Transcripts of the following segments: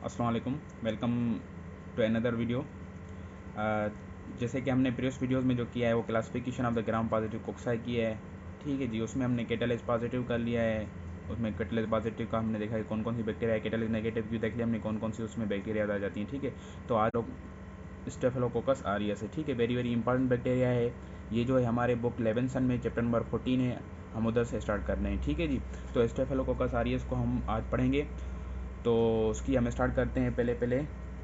अस्सलाम वालेकुम, welcome to another video. जैसे कि हमने प्रीवियस वीडियोस में जो किया है वो classification of the gram positive कोक्साई किया है। ठीक है जी, उसमें हमने कैटालिस पॉजिटिव कर लिया है। उसमें कैटालिस पॉजिटिव का हमने देखा है कौन कौन सी बैक्टीरिया है, कैटालिस नेगेटिव की देख लिया हमने कौन कौन सी उसमें बैक्टीरिया आ जाती हैं। ठीक है, तो आज लोग स्टेफिलोकोकस ऑरियस है। ठीक है, वेरी वेरी इंपॉर्टेंट बैक्टीरिया है। ये जो है हमारे बुक लेवेंसन में चैप्टर नंबर 14 है, हम उधर से स्टार्ट कर रहे हैं। ठीक है जी, तो स्टेफिलोकोकस ऑरियस को हम आज पढ़ेंगे। तो उसकी हम स्टार्ट करते हैं पहले पहले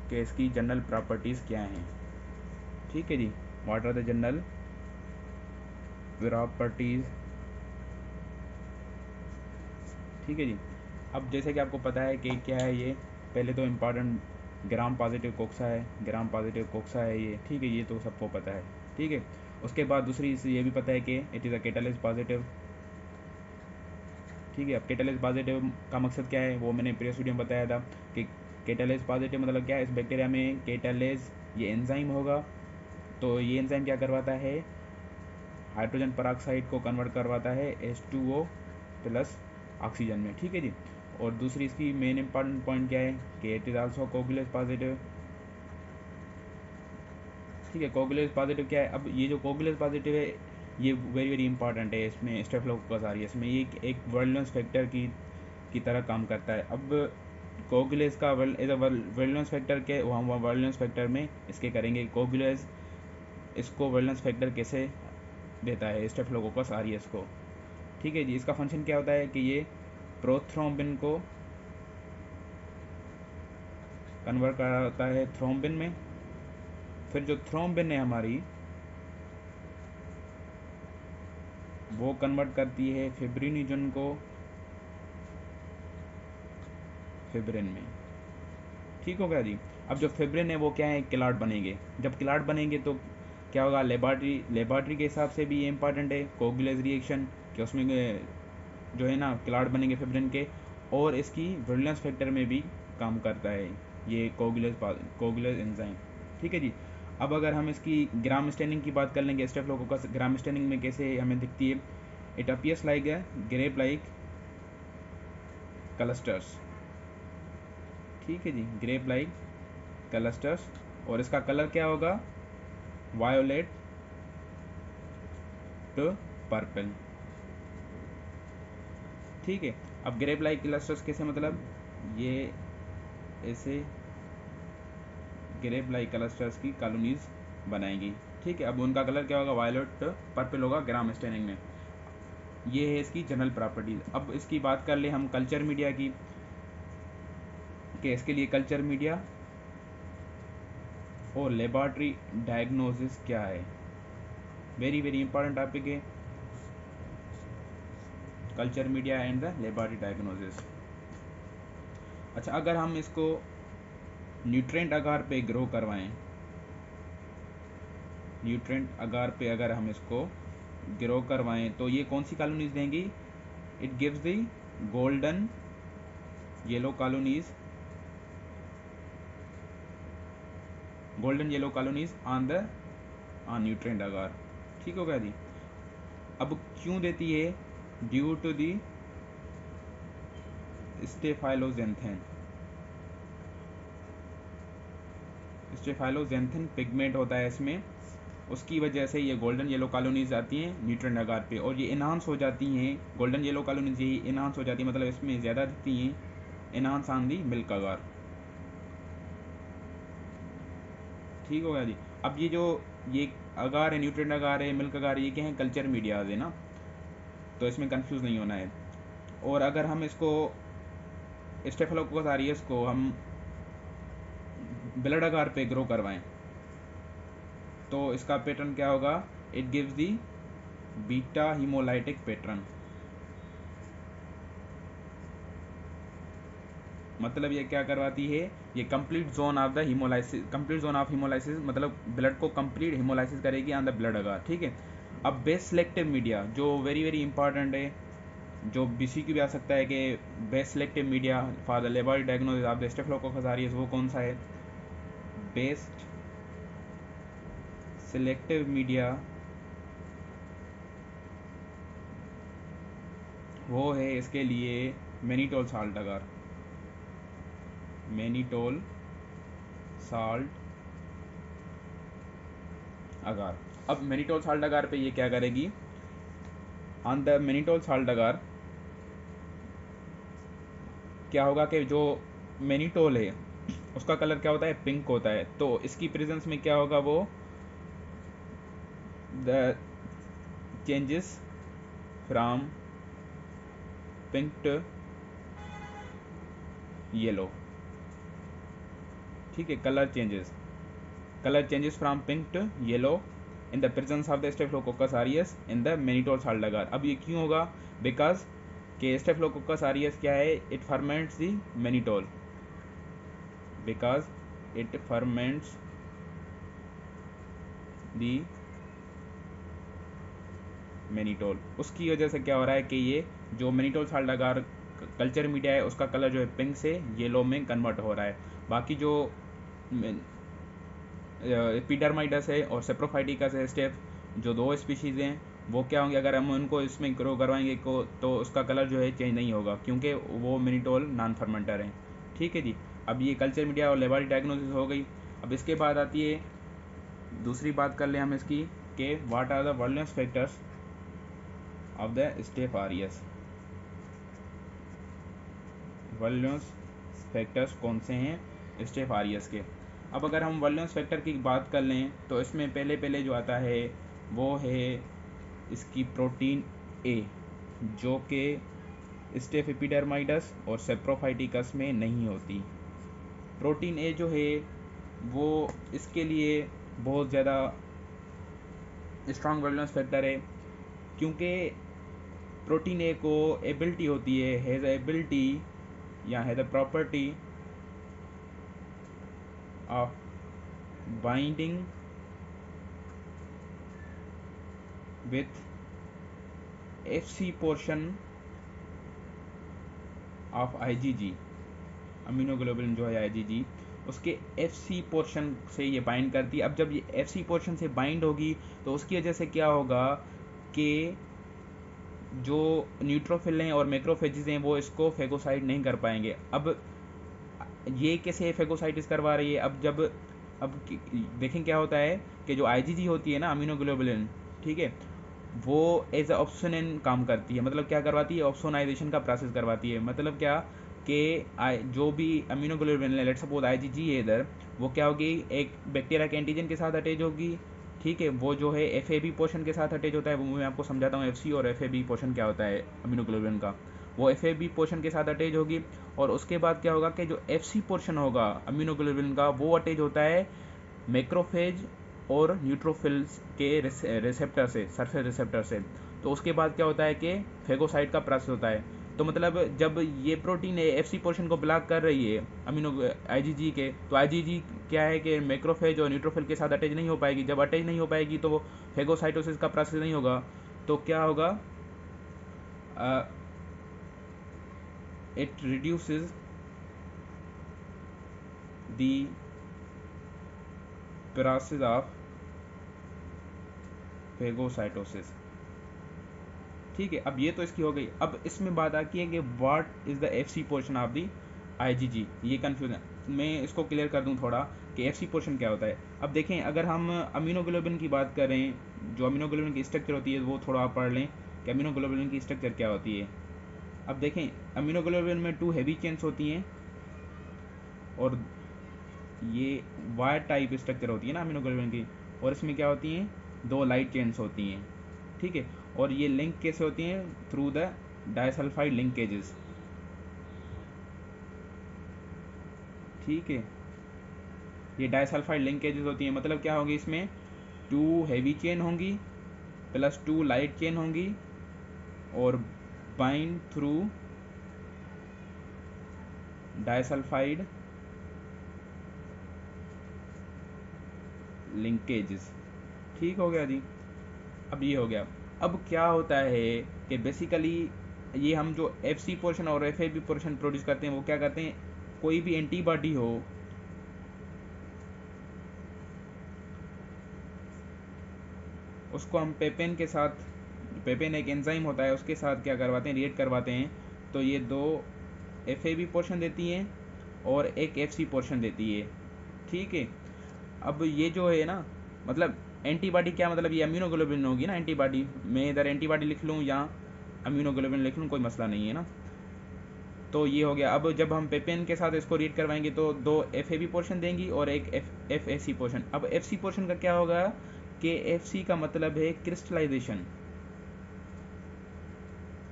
कि इसकी जनरल प्रॉपर्टीज़ क्या हैं। ठीक है जी, what are the general properties. ठीक है जी, अब जैसे कि आपको पता है कि क्या है ये, पहले तो इम्पॉर्टेंट ग्राम पॉजिटिव कोक्सा है, ग्राम पॉजिटिव कोक्सा है ये। ठीक है, ये तो सबको पता है। ठीक है, उसके बाद दूसरी से ये भी पता है कि it is a catalyst positive. ठीक है, अब कैटालिस पॉजिटिव का मकसद क्या है वो मैंने प्रीवियस वीडियो में बताया था कि कैटालिस पॉजिटिव मतलब क्या है, इस बैक्टीरिया में कैटालिस ये एंजाइम होगा। तो ये एंजाइम क्या करवाता है, हाइड्रोजन पेरोक्साइड को कन्वर्ट करवाता है H2O प्लस ऑक्सीजन में। ठीक है जी, और दूसरी इसकी मेन इंपॉर्टेंट पॉइंट क्या है कि it is also coagulase positive. ठीक है, कोगुलेस पॉजिटिव क्या है, अब ये जो कोगुलेस पॉजिटिव है ये वेरी वेरी इंपॉर्टेंट है इसमें स्टेफिलोकोकस ऑरियस में। ये एक वर्लेंस फैक्टर की तरह काम करता है। अब कोगुलेस का एज अ वर्लेंस फैक्टर के हम वर्लेंस फैक्टर में इसके करेंगे कोगुलेस इसको वर्लेंस फैक्टर कैसे देता है स्टेफिलोकोकस ऑरियस को। ठीक है जी, इसका फंक्शन क्या होता है कि ये प्रोथ्रोम्बिन को कन्वर्ट कराता है थ्रोम्बिन में। फिर जो थ्रोम्बिन है हमारी वो कन्वर्ट करती है फिब्रिनोजन को फिब्रिन में। ठीक हो गया जी, अब जो फिब्रिन है वो क्या है, क्लाट बनेंगे। जब क्लाट बनेंगे तो क्या होगा, लेबॉर्ट्री के हिसाब से भी ये इंपॉर्टेंट है कोगुलेज रिएक्शन कि उसमें जो है ना क्लाट बनेंगे फिब्रिन के, और इसकी विरुलेंस फैक्टर में भी काम करता है ये कोगुलेज एंजाइम। ठीक है जी, अब अगर हम इसकी ग्राम स्टेनिंग की बात कर लेंगे, स्टेफिलोकोकस ग्राम स्टेनिंग में कैसे हमें दिखती है, it appears like a grape like clusters. ठीक है जी, ग्रेप लाइक क्लस्टर्स, और इसका कलर क्या होगा, वायोलेट टू पर्पल। ठीक है, अब ग्रेप लाइक क्लस्टर्स कैसे, मतलब ये ऐसे ग्रेप लाइक क्लस्टर्स की कॉलोनीज बनाएंगी। ठीक है, अब उनका कलर क्या होगा, वायलेट पर्पल होगा ग्राम स्टेनिंग में। ये है इसकी जनरल प्रॉपर्टीज। अब इसकी बात कर ले हम कल्चर मीडिया की, कि इसके लिए कल्चर मीडिया और लेबॉर्ट्री डायग्नोसिस क्या है, वेरी वेरी इंपॉर्टेंट टॉपिक है culture media and the laboratory diagnosis. अच्छा, अगर हम इसको न्यूट्रेंट आगार पे ग्रो करवाएं, न्यूट्रेंट आगार पे अगर हम इसको ग्रो करवाएं तो ये कौन सी कॉलोनीज देंगी, it gives the golden yellow colonies, golden yellow colonies on the on nutrient agar. ठीक हो गया जी, अब क्यों देती है, due to the staphyloxanthin, staphyloxanthin pigment होता है इसमें, उसकी वजह से ये गोल्डन येलो कॉलोनीज आती हैं न्यूट्रेंट अगार पे, और ये इनहांस हो जाती हैं, गोल्डन येलो कॉलोनीज यही इनहांस हो जाती है, मतलब इसमें ज़्यादा दिखती हैं इनहांस ऑन दी मिल्क अगार। ठीक हो गया जी, अब ये जो ये अगार है, न्यूट्रेंट अगार है, मिल्क अगार, ये क्या है, कल्चर मीडियाज है ना, तो इसमें कंफ्यूज नहीं होना है। और अगर हम इसको स्टेफिलोकोकस ऑरियस को हम ब्लड अगार पे ग्रो करवाएं तो इसका पैटर्न क्या होगा, it gives the beta haemolytic pattern. मतलब ये क्या करवाती है, ये complete zone of the haemolysis, complete zone of haemolysis मतलब ब्लड को कंप्लीट हीमोलाइसिस करेगी ऑन द ब्लड अगार। ठीक है, अब बेस सेलेक्टिव मीडिया जो वेरी वेरी इंपॉर्टेंट है, जो बीसी की भी आ सकता है कि best selective media for the laboratory diagnosis of the Staphylococcus aureus, वो कौन सा है, बेस्ट सिलेक्टिव मीडिया वो है इसके लिए मैनिटोल साल्ट अगार। Mannitol salt agar. अब मैनिटोल साल्ट अगार पे ये क्या करेगी, ऑन द मैनिटोल साल्ट अगार क्या होगा कि जो मैनिटोल है उसका कलर क्या होता है, पिंक होता है। तो इसकी प्रेजेंस में क्या होगा, वो the changes from pink to yellow, ठीक है, colour changes from pink to yellow in the presence of the Staphylococcus aureus in the mannitol salt agar. अब ये क्यों होगा, बिकॉज के स्टेफिलोकोकस ऑरियस क्या है, it ferments the mannitol, because it ferments the mannitol. उसकी वजह से क्या हो रहा है कि ये जो मैनिटोल साल्ट अगार कल्चर मीडिया है उसका कलर जो है पिंक से येलो में कन्वर्ट हो रहा है। बाकी जो एपिडर्माइडस है और सेप्रोफाइटिकस है स्टेप, जो दो स्पीशीज़ हैं, वो क्या होंगे, अगर हम उनको इसमें ग्रो करवाएंगे को तो उसका कलर जो है चेंज नहीं होगा, क्योंकि वो मैनिटोल नॉन फर्मेंटर हैं। ठीक है जी। अब ये कल्चर मीडिया और लेबोरेटरी डायग्नोसिस हो गई। अब इसके बाद आती है दूसरी बात कर लें हम इसकी, कि what are the virulence factors of the staph aureus. Virulence factors कौन से हैं स्टेफ ऑरियस के। अब अगर हम वैलेंस फैक्टर की बात कर लें तो इसमें पहले जो आता है वो है इसकी प्रोटीन ए, जो कि स्टेफ एपिडर्माइडस और सेप्रोफाइटिकस में नहीं होती। प्रोटीन ए जो है वो इसके लिए बहुत ज़्यादा स्ट्रॉन्ग वैलेंस फैक्टर है, क्योंकि प्रोटीन ए को एबिलिटी होती है, हैज़ एबिलिटी या has the property of binding with FC portion of IgG। अमीनोग्लोबुलिन जो है IgG उसके FC पोर्शन से ये बाइंड करती है। अब जब ये FC पोर्शन से बाइंड होगी तो उसकी वजह से क्या होगा कि जो न्यूट्रोफिल हैं और मैक्रोफेजेस हैं वो इसको फेगोसाइट नहीं कर पाएंगे। अब ये कैसे फेगोसाइटिस करवा रही है, अब देखें क्या होता है कि जो IgG होती है ना, अमीनोग्लोबुलिन, ठीक है, वो एज अ ऑप्शनन काम करती है। मतलब क्या करवाती है, ऑप्सोनाइजेशन का प्रोसेस करवाती है। मतलब क्या कि जो भी अमीनोग्लोबुलिन है, लेट्स सपोज IgG है इधर, वो क्या होगी, एक बैक्टीरिया के एंटीजन के साथ अटैच होगी, ठीक है, वो जो है FAB पोर्शन के साथ अटैच होता है। वो मैं आपको समझाता हूँ FC और FAB पोर्शन क्या होता है अमीनोग्लोबुलिन का। वो FAB पोर्शन के साथ अटैच होगी और उसके बाद क्या होगा कि जो FC पोर्शन होगा अमीनोग्लोबुलिन का वो अटैच होता है मैक्रोफेज और न्यूट्रोफिल्स के रिसेप्टर से, सरफेस रिसेप्टर से। तो उसके बाद क्या होता है कि फेगोसाइट का प्रोसेस होता है। तो मतलब जब ये प्रोटीन FC पोर्शन को ब्लॉक कर रही है अमीनो IgG के, तो IgG क्या है कि मैक्रोफेज और न्यूट्रोफिल के साथ अटैच नहीं हो पाएगी। जब अटैच नहीं हो पाएगी तो फेगोसाइटोसिस का प्रोसेस नहीं होगा। तो क्या होगा, it reduces the process of phagocytosis. ठीक है, अब ये तो इसकी हो गई। अब इसमें बात आती है कि what is the FC portion of the IgG। ये कन्फ्यूजन मैं इसको क्लियर कर दूं थोड़ा कि FC पोर्शन क्या होता है। अब देखें, अगर हम अमीनोग्लोबिन की बात करें, जो अमीनोग्लोबिन की स्ट्रक्चर होती है वो थोड़ा आप पढ़ लें कि अमीनोग्लोबिन की स्ट्रक्चर क्या होती है। अब देखें, अमीनोग्लोबिन में 2 हैवी चेन्स होती हैं और ये वायर टाइप स्ट्रक्चर होती है ना अमीनोग्लोबिन की, और इसमें क्या होती हैं, 2 लाइट चेन्स होती हैं, ठीक है। और ये लिंक कैसे होती हैं, थ्रू द डाइसल्फाइड लिंकेजेस, ठीक है। ये डाइसल्फाइड लिंकेजेस होती हैं, मतलब क्या होगी, इसमें 2 हैवी चेन होंगी प्लस 2 लाइट चेन होंगी और बाइंड थ्रू डाइसल्फाइड लिंकेजेस। ठीक हो गया जी। अब ये हो गया। अब क्या होता है कि बेसिकली ये हम जो FC पोर्शन और FAB पोर्शन प्रोड्यूस करते हैं वो क्या करते हैं, कोई भी एंटीबॉडी हो उसको हम पेपेन के साथ, पेपेन एक एंजाइम होता है उसके साथ क्या करवाते हैं, रिएक्ट करवाते हैं। तो ये 2 FAB पोर्शन देती हैं और एक FC पोर्शन देती है, ठीक है। अब ये जो है ना, मतलब एंटीबॉडी क्या मतलब, ये इम्यूनोग्लोबिन होगी ना एंटीबॉडी, मैं इधर एंटीबॉडी लिख लूँ या इम्यूनोग्लोबिन लिख लूँ, कोई मसला नहीं है ना। तो ये हो गया। अब जब हम पेपेन के साथ इसको रीड करवाएंगे तो 2 FAB पोर्शन देंगी और एक FAC पोर्शन। अब FC पोर्शन का क्या होगा कि FC का मतलब है क्रिस्टलाइजेशन,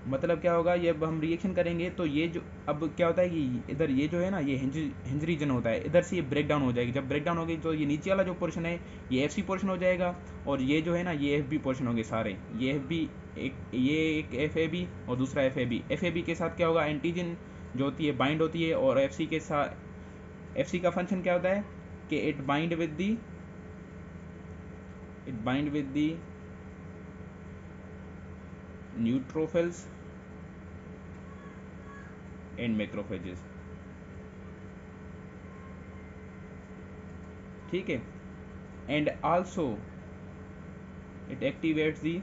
मतलब क्या होगा, ये अब हम रिएक्शन करेंगे तो ये जो अब क्या होता है कि इधर ये जो है ना, ये हिंज रीजन होता है, इधर से ये ब्रेक डाउन हो जाएगी। जब ब्रेक डाउन होगी तो ये नीचे वाला जो पोर्शन है ये FC पोर्शन हो जाएगा, और ये जो है ना ये FB पोर्शन होंगे सारे। ये FB ये एक FAB और दूसरा FAB के साथ क्या होगा, एंटीजन जो होती है बाइंड होती है, और FC के साथ FC का फंक्शन क्या होता है कि it bind with the neutrophils and macrophages, ठीक है। And also it activates the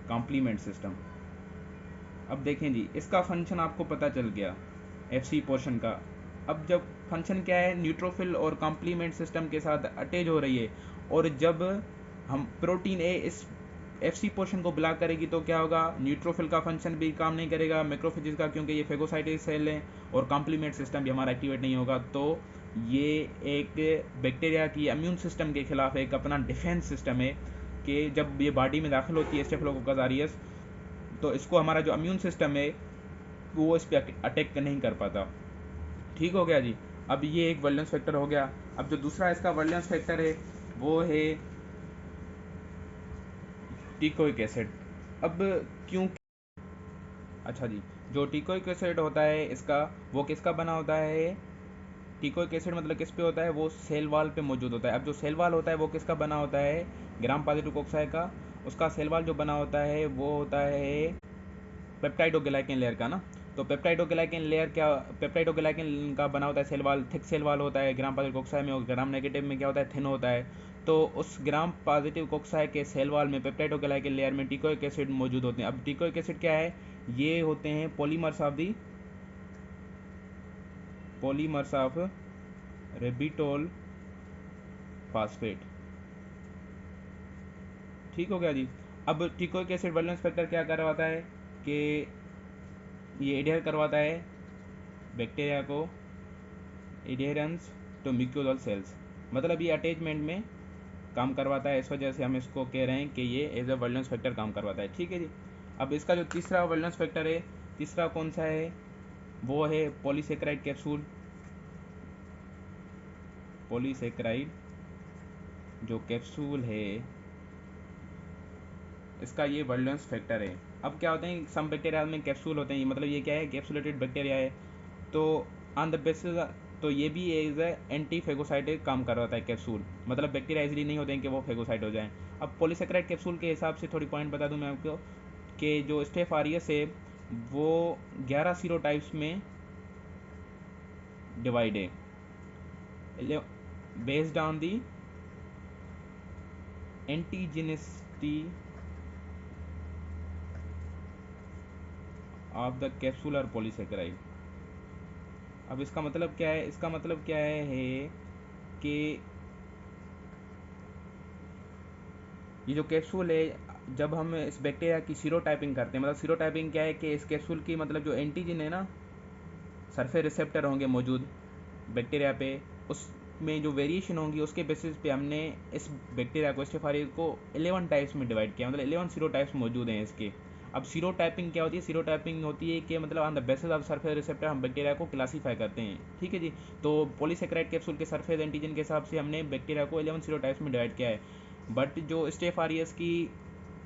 complement system. अब देखें जी, इसका फंक्शन आपको पता चल गया FC पोर्शन का। अब जब फंक्शन क्या है, न्यूट्रोफिल और कॉम्प्लीमेंट सिस्टम के साथ अटैच हो रही है, और जब हम प्रोटीन ए इस FC पोर्शन को ब्लॉक करेगी तो क्या होगा, न्यूट्रोफिल का फंक्शन भी काम नहीं करेगा, मैक्रोफेजेस का, क्योंकि ये फेगोसाइटिस सेल है, और कॉम्प्लीमेंट सिस्टम भी हमारा एक्टिवेट नहीं होगा। तो ये एक बैक्टीरिया की इम्यून सिस्टम के खिलाफ एक अपना डिफेंस सिस्टम है कि जब ये बॉडी में दाखिल होती है स्टेफिलोकोकस ऑरियस, तो इसको हमारा जो इम्यून सिस्टम है वो इस पर अटैक नहीं कर पाता, ठीक हो गया जी। अब ये एक वैलेंस फैक्टर हो गया। अब जो दूसरा इसका वैलेंस फैक्टर है वो है टिकोइक एसिड। अब क्यों, अच्छा जी, जो टिकोइक एसिड होता है इसका, वो किसका बना होता है, टिकोइक एसिड मतलब किस पे होता है, वो सेल वाल पे मौजूद होता है। अब जो सेल वाल होता है वो किसका बना होता है, ग्राम पॉजिटिव कोक्साई का। उसका सेल वाल जो बना होता है वो होता है पेप्टाइडोग्लाइकेन लेयर का ना। तो पेप्टाइडोग्लाइकेन लेयर क्या, पेप्टाइडोग्लाइकेन का बना होता है cell wall, thick cell wall होता है ग्राम पॉजिटिव कोक्साई में, और ग्राम नेगेटिव में क्या होता है, थिन होता है। तो उस ग्राम पॉजिटिव कोक्साई के सेल वाल में पेप्टाइडोग्लाइकेन लेयर में टिकोइक एसिड मौजूद होते हैं। अब टिकोइक एसिड क्या है, ये होते हैं पॉलीमर्स ऑफ रेबिटोल फास्फेट, ठीक हो गया जी। अब टिकोइक एसिड वैलेंस फैक्टर क्या करवाता है कि ये एडेयर करवाता है बैक्टीरिया को, एडेरेंस टू म्यूकोजल सेल्स, मतलब ये अटैचमेंट में काम करवाता है। इस वजह से हम इसको कह रहे हैं कि ये एज अ वैलेंस फैक्टर काम करवाता है, ठीक है जी। अब इसका जो तीसरा वैलेंस फैक्टर है, तीसरा कौन सा है, वो है पॉलीसेक्राइड कैप्सूल। पॉलीसेक्राइड जो कैप्सूल है इसका ये वैलेंस फैक्टर है। अब क्या होते हैं, सम बैक्टीरिया में कैप्सूल होते हैं, मतलब ये क्या है, कैप्सुलेटेड बैक्टीरिया है। तो ऑन द बेसिस, तो ये भी एज एंटी फेगोसाइटिक काम करवाता है कैप्सूल, मतलब बैक्टीरिया इजीली नहीं होते हैं कि वो फेगोसाइट हो जाएं। अब पॉलीसेक्राइड कैप्सूल के हिसाब से थोड़ी पॉइंट बता दूं मैं आपको कि जो स्टेफ आरियस है वो 11 सीरोटाइप्स में डिवाइड है, based on the antigenicity of the capsular polysaccharide. अब इसका मतलब क्या है, इसका मतलब क्या है कि ये जो कैप्सूल है, जब हम इस बैक्टीरिया की सीरोटाइपिंग करते हैं, मतलब सीरोटाइपिंग क्या है कि इस कैप्सूल की मतलब जो एंटीजन है ना, सरफेस रिसेप्टर होंगे मौजूद बैक्टीरिया पे, उसमें जो वेरिएशन होंगी उसके बेसिस पे हमने इस बैक्टीरिया को, स्टेफारियस को 11 टाइप्स में डिवाइड किया, मतलब 11 सीरोटाइप्स मौजूद हैं इसके। अब सीरोटाइपिंग क्या होती है, सीरोटाइपिंग होती है कि मतलब on the basis of surface receptor हम बैक्टीरिया को क्लासीफाई करते हैं, ठीक है जी। तो पॉलीसेक्राइड कैप्सूल के सरफेस एंटीजन के हिसाब से हमने बैक्टीरिया को 11 सीरोटाइप्स में डिवाइड किया है। बट जो स्टेफारियस की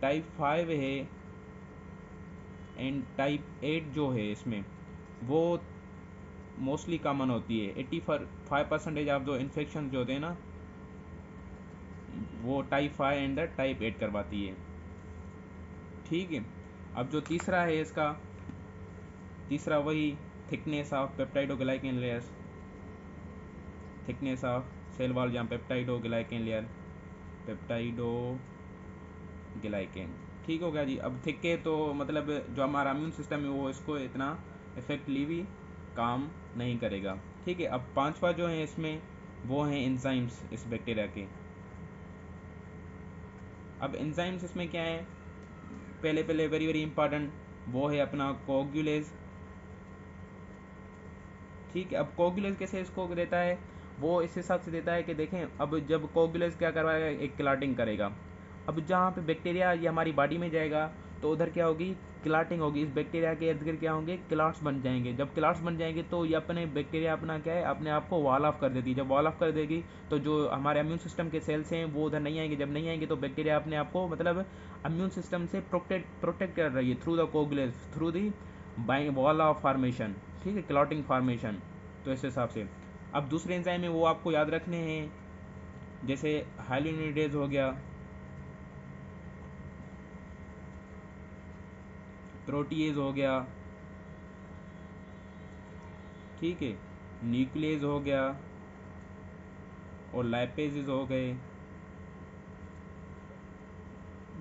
टाइप 5 है एंड टाइप 8 जो है इसमें, वो मोस्टली कॉमन होती है। 85% ऑफ जो इन्फेक्शन जो होते हैं ना, वो टाइप 5 एंड टाइप 8 करवाती है, ठीक है। अब जो तीसरा है इसका, तीसरा वही thickness of peptidoglycan layers, thickness of cell wall जहाँ पेप्टाइडोग्लाइकेन लेयर, पेप्टाइडोग्लाइकेन, ठीक हो गया जी। अब थिक है तो मतलब जो हमारा इम्यून सिस्टम है वो इसको इतना इफेक्टिवली काम नहीं करेगा। ठीक है, अब पांचवा जो है इसमें वो है एंजाइम्स इस बैक्टीरिया के। अब एंजाइम्स इसमें क्या है, पहले पहले वेरी वेरी इंपॉर्टेंट वो है अपना कोगुलेज। ठीक है, अब कोगुलेज कैसे इसको देता है, वो इस हिसाब से देता है कि देखें, अब जब कोगुलेज क्या करवाएगा, एक क्लाटिंग करेगा। अब जहाँ पे बैक्टीरिया ये हमारी बॉडी में जाएगा तो उधर क्या होगी, क्लाटिंग होगी। इस बैक्टीरिया के इर्द गिर्द क्या होंगे, क्लाट्स बन जाएंगे। जब क्लाट्स बन जाएंगे तो ये अपने बैक्टीरिया अपना क्या है, अपने आप को वॉल ऑफ कर देती है। जब वॉल ऑफ कर देगी तो जो हमारे इम्यून सिस्टम के सेल्स हैं वो उधर नहीं आएंगे। जब नहीं आएंगे तो बैक्टीरिया अपने आप को मतलब इम्यून सिस्टम से प्रोटेक्ट कर रही है through the coagulase, through the wall of formation. ठीक है, क्लॉटिंग फॉर्मेशन। तो इस हिसाब से अब दूसरे एंजाइम में वो आपको याद रखने हैं, जैसे हाइलोनिडेज हो गया, प्रोटीएज हो गया, ठीक है, न्यूक्लियस हो गया और लाइपेजेस हो गए।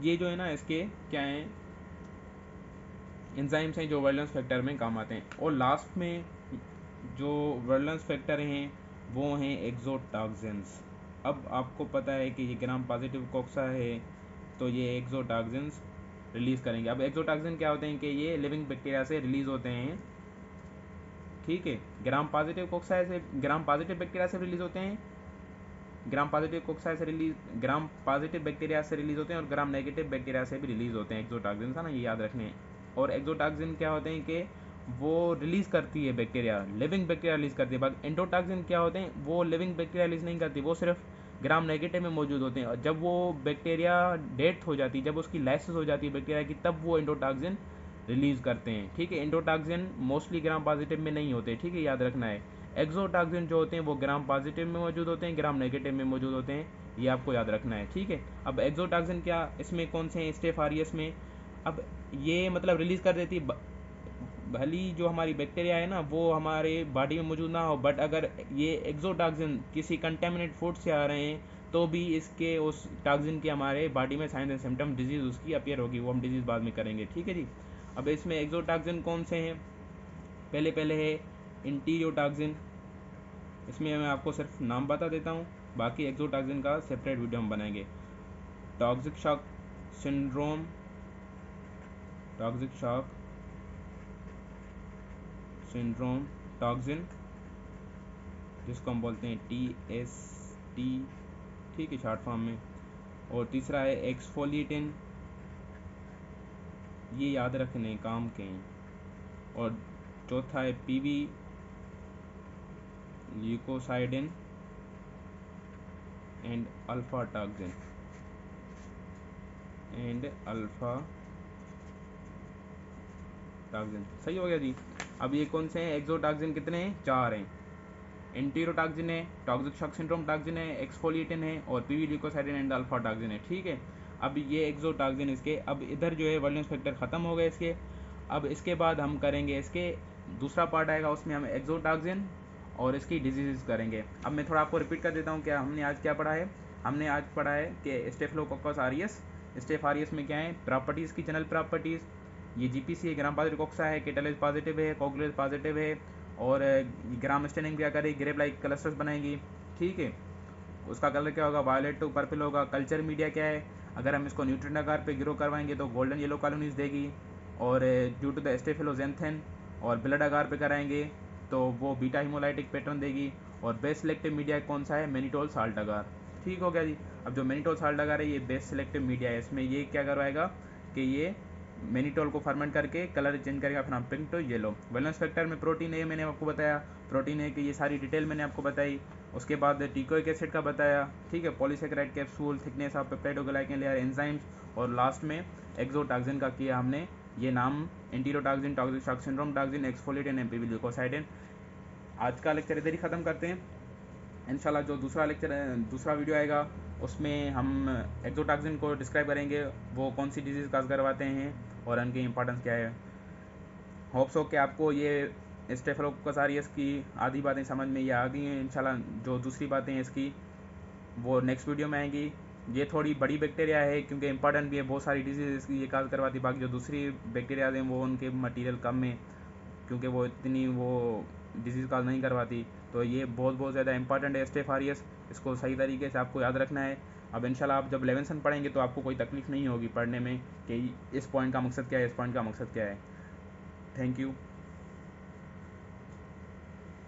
ये जो है ना इसके क्या हैं, एंजाइम्स हैं जो वर्लेंस फैक्टर में काम आते हैं। और लास्ट में जो वर्लेंस फैक्टर हैं वो हैं एक्सोटॉक्सिन्स। अब आपको पता है कि ये ग्राम पॉजिटिव कोक्सा है तो ये एक्सोटॉक्सिन्स रिलीज़ करेंगे। अब एक्सोटॉक्सिन क्या होते हैं कि ये लिविंग बैक्टीरिया से रिलीज़ होते हैं। ठीक है, ग्राम पॉजिटिव कोक्सा से, ग्राम पॉजिटिव बैक्टीरिया से रिलीज़ होते हैं, ग्राम पॉजिटिव कोक्सा से रिलीज, ग्राम पॉजिटिव बैक्टीरिया से रिलीज होते हैं और ग्राम नेगेटिव बैक्टीरिया से भी रिलीज होते हैं एक्सोटॉक्सिन, है ना, ये याद रखने हैं। और एक्सोटॉक्सिन क्या होते हैं कि वो रिलीज करती है बैक्टीरिया, लिविंग बैक्टीरिया रिलीज करती है। बाकी एंडोटॉक्सिन क्या होते हैं, वो लिविंग बैक्टीरिया रिलीज नहीं करती, वो सिर्फ ग्राम नेगेटिव में मौजूद होते हैं। और जब वो बैक्टीरिया डेथ हो जाती है, जब उसकी लाइसिस हो जाती है बैक्टीरिया की, तब वो एंडोटॉक्सिन रिलीज करते हैं। ठीक है, एंडोटॉक्सिन मोस्टली ग्राम पॉजिटिव में नहीं होते। ठीक है, याद रखना है। एक्सोटॉक्सिन जो होते हैं वो ग्राम पॉजिटिव में मौजूद होते हैं, ग्राम नेगेटिव में मौजूद होते हैं, ये आपको याद रखना है। ठीक है, अब एक्सोटॉक्सिन क्या इसमें कौन से हैं, स्टेफ ऑरियस में। अब ये मतलब रिलीज कर देती है, भली जो हमारी बैक्टीरिया है ना वो हमारे बॉडी में मौजूद ना हो, बट अगर ये एक्सोटॉक्सिन किसी कंटेमिनेट फूड से आ रहे हैं तो भी इसके उस टॉक्सिन के हमारे बॉडी में साइंस एंड सिम्टम डिजीज उसकी अपीयर होगी, वो हम डिजीज बाद में करेंगे। ठीक है जी, अब इसमें एक्सोटॉक्सिन कौन से हैं, पहले पहले है इंटीरियोटॉक्सिन। इसमें मैं आपको सिर्फ नाम बता देता हूँ, बाकी एक्सोटॉक्सिन का सेपरेट वीडियो हम बनाएंगे। Toxic shock syndrome, toxic shock syndrome toxin, जिसको हम बोलते हैं TST। ठीक है, शॉर्ट फॉर्म में। और तीसरा है एक्सफोलिएटिन, ये याद रखने काम के हैं। और चौथा है PV leukocidin and alpha toxin, and alpha toxin. सही हो गया जी। अब ये कौन से हैं एक्सोटॉक्सिन, कितने हैं, 4 हैं। एंटीरोटॉक्सिन है, टॉक्सिक शॉक सिंड्रोम टॉक्सिन है, एक्सफोलिएटिन है और PV leukocidin and alpha toxin है। ठीक है, अब ये एक्सोटॉक्सिन इसके, अब इधर जो है वर्लेंस फैक्टर ख़त्म हो गए इसके। अब इसके बाद हम करेंगे इसके दूसरा पार्ट आएगा, उसमें हम एक्सोटॉक्सिन और इसकी डिजीज़ करेंगे। अब मैं थोड़ा आपको रिपीट कर देता हूँ क्या हमने आज क्या पढ़ा है। हमने आज पढ़ा है कि स्टेफिलोकोकस ऑरियस, स्टेफ ऑरियस में क्या है, प्रॉपर्टीज़ की जनरल प्रॉपर्टीज़। ये GPC है, ग्राम पॉजिटिव कोक्सा है, कैटालिस पॉजिटिव है, कोगुलेज पॉजिटिव है। और ग्राम स्टेनिंग क्या करेगी, ग्रेप लाइक क्लस्टर्स बनाएगी। ठीक है, उसका कलर क्या होगा, वायलेट टू पर्पल होगा। कल्चर मीडिया क्या है, अगर हम इसको न्यूट्रिएंट आकार पे ग्रो करवाएंगे तो गोल्डन येलो कॉलोनीज देगी। और ड्यू टू द स्टेफिलोजेंथेन और ब्लड आकार पे कराएंगे तो वो बीटा हिमोलाइटिक पैटर्न देगी। और बेस्ट सिलेक्टिव मीडिया कौन सा है, मैनिटोल साल्ट आकार। ठीक हो गया जी। अब जो मैनिटोल साल्ट आकार है ये बेस्ट सिलेक्टिव मीडिया है, इसमें ये क्या करवाएगा कि ये मैनिटोल को फर्मेंट करके कलर चेंज करेगा from pink to yellow. Valence factor में प्रोटीन है, मैंने आपको बताया प्रोटीन है कि ये सारी डिटेल मैंने आपको बताई। उसके बाद टीकोइक एसिड का बताया। ठीक है, polysaccharide capsule, thickness of peptidoglycan layer, enzymes. और लास्ट में एक्सोटॉक्सिन का किया हमने ये नाम, enterotoxin, toxic shock syndrome toxin, exfoliatin and PV leukocidin. आज का लेक्चर इधर ही ख़त्म करते हैं। इंशाल्लाह जो दूसरा लेक्चर दूसरा वीडियो आएगा उसमें हम एक्सोटॉक्सिन को डिस्क्राइब करेंगे, वो कौन सी डिजीज़ काज करवाते हैं और उनकी इंपॉर्टेंस क्या है। होप्स हो कि आपको ये स्टेफिलोकोकस ऑरियस की आधी बातें समझ में ये आ गई हैं। इंशाल्लाह जो दूसरी बातें हैं इसकी वो नेक्स्ट वीडियो में आएंगी। ये थोड़ी बड़ी बैक्टीरिया है क्योंकि इंपॉर्टेंट भी है, बहुत सारी डिजीज़ इसकी ये काज करवाती है। बाकी जो दूसरी बैक्टीरिया हैं वो उनके मटीरियल कम है क्योंकि वो इतनी वो डिजीज़ कॉज नहीं करवाती। तो ये बहुत बहुत ज़्यादा इंपॉर्टेंट है स्टेफ आरियस, इसको सही तरीके से आपको याद रखना है। अब इंशाल्लाह आप जब 11th पढ़ेंगे तो आपको कोई तकलीफ़ नहीं होगी पढ़ने में कि इस पॉइंट का मकसद क्या है, इस पॉइंट का मकसद क्या है। Thank you.